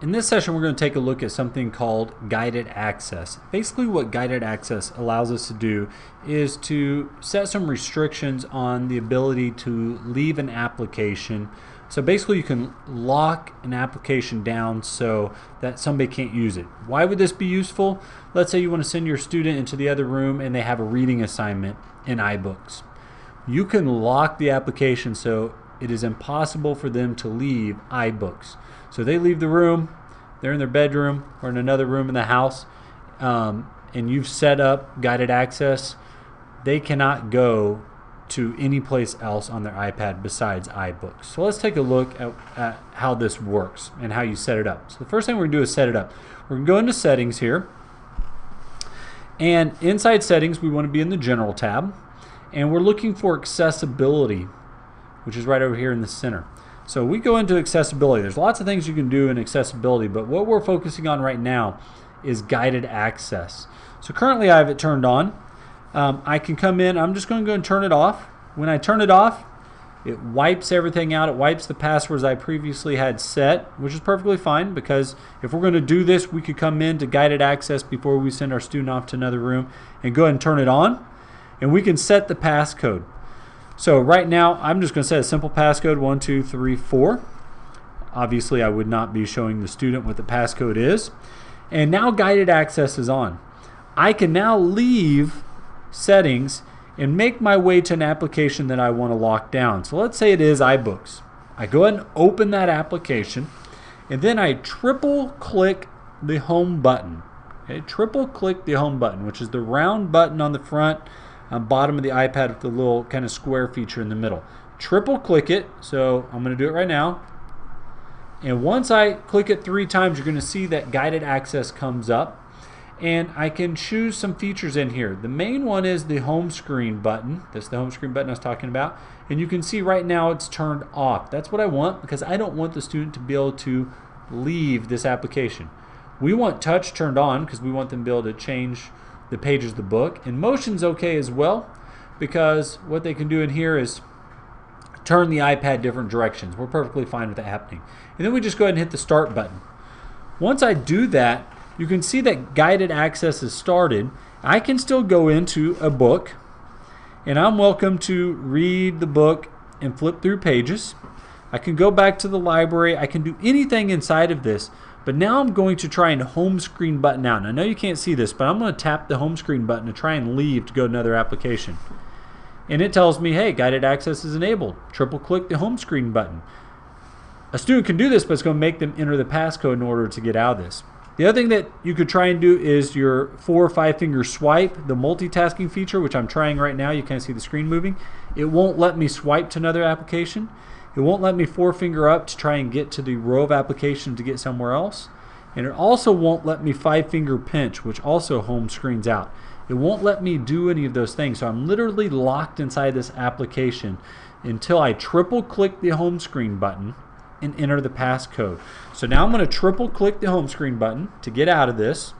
In this session, we're going to take a look at something called guided access. Basically, what guided access allows us to do is to set some restrictions on the ability to leave an application. So basically, you can lock an application down so that somebody can't use it. Why would this be useful? Let's say you want to send your student into the other room and they have a reading assignment in iBooks. You can lock the application so it is impossible for them to leave iBooks. So they leave the room, they're in their bedroom or in another room in the house, and you've set up guided access. They cannot go to any place else on their iPad besides iBooks. So let's take a look at how this works and how you set it up. So the first thing we're going to do is set it up. We're going to go into settings here. And inside settings, we want to be in the general tab. And we're looking for accessibility, which is right over here in the center. So we go into accessibility. There's lots of things you can do in accessibility, but what we're focusing on right now is guided access. So currently I have it turned on. I can come in, I'm just going to go and turn it off. When I turn it off, it wipes everything out. It wipes the passwords I previously had set, which is perfectly fine, because if we're going to do this, we could come into guided access before we send our student off to another room and go ahead and turn it on, and we can set the passcode. So right now, I'm just going to set a simple passcode, 1234. Obviously, I would not be showing the student what the passcode is. And now guided access is on. I can now leave settings and make my way to an application that I want to lock down. So let's say it is iBooks. I go ahead and open that application, and then I triple click the home button. Okay, triple click the home button, which is the round button on the front bottom of the iPad with the little kind of square feature in the middle. Triple click it, so I'm going to do it right now. And once I click it 3 times, you're going to see that guided access comes up. And I can choose some features in here. The main one is the home screen button. That's the home screen button I was talking about. And you can see right now it's turned off. That's what I want, because I don't want the student to be able to leave this application. We want touch turned on because we want them to be able to change the pages of the book. And motion's okay as well, because what they can do in here is turn the iPad different directions. We're perfectly fine with that happening. And then we just go ahead and hit the start button. Once I do that, you can see that guided access is started. I can still go into a book, and I'm welcome to read the book and flip through pages. I can go back to the library. I can do anything inside of this. But now I'm going to try and home screen button out. And I know you can't see this, but I'm going to tap the home screen button to try and leave to go to another application. And it tells me, hey, guided access is enabled. Triple click the home screen button. A student can do this, but it's going to make them enter the passcode in order to get out of this. The other thing that you could try and do is your 4 or 5 finger swipe, the multitasking feature, which I'm trying right now. You can't see the screen moving. It won't let me swipe to another application. It won't let me 4 finger up to try and get to the row of application to get somewhere else. And it also won't let me 5 finger pinch, which also home screens out. It won't let me do any of those things. So I'm literally locked inside this application until I triple click the home screen button and enter the passcode. So now I'm going to triple click the home screen button to get out of this.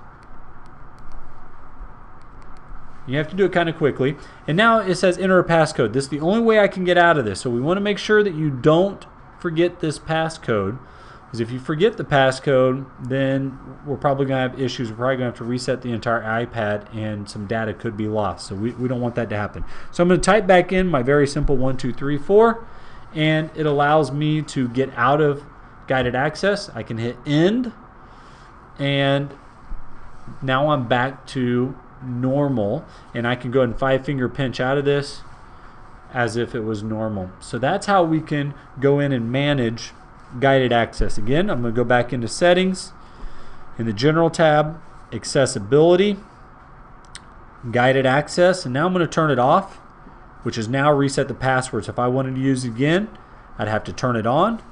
You have to do it kind of quickly. And now it says enter a passcode. This is the only way I can get out of this. So we want to make sure that you don't forget this passcode. Because if you forget the passcode, then we're probably going to have issues. We're probably going to have to reset the entire iPad, and some data could be lost. So we don't want that to happen. So I'm going to type back in my very simple 1234. And it allows me to get out of guided access. I can hit end. And now I'm back to normal, and I can go ahead and 5 finger pinch out of this as if it was normal. So that's how we can go in and manage guided access. Again, I'm going to go back into settings, in the general tab, accessibility, guided access, and now I'm going to turn it off, which is now reset the passwords. If I wanted to use it again, I'd have to turn it on,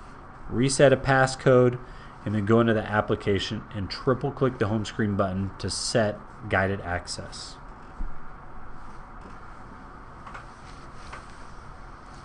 reset a passcode, and then go into the application and triple click the home screen button to set guided access.